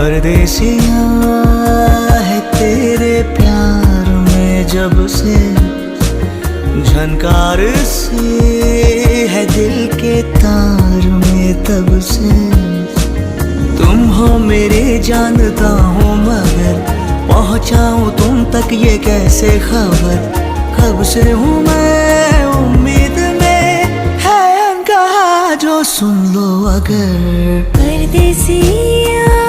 परदेसिया है तेरे प्यार में जब से, झनकार से है दिल के तार में तब से। तुम हो मेरे जानता हूँ मगर पहुँचाऊँ तुम तक ये कैसे खबर। कब से हूँ मैं उम्मीद में, है अनकहा जो सुन लो अगर। परदेसिया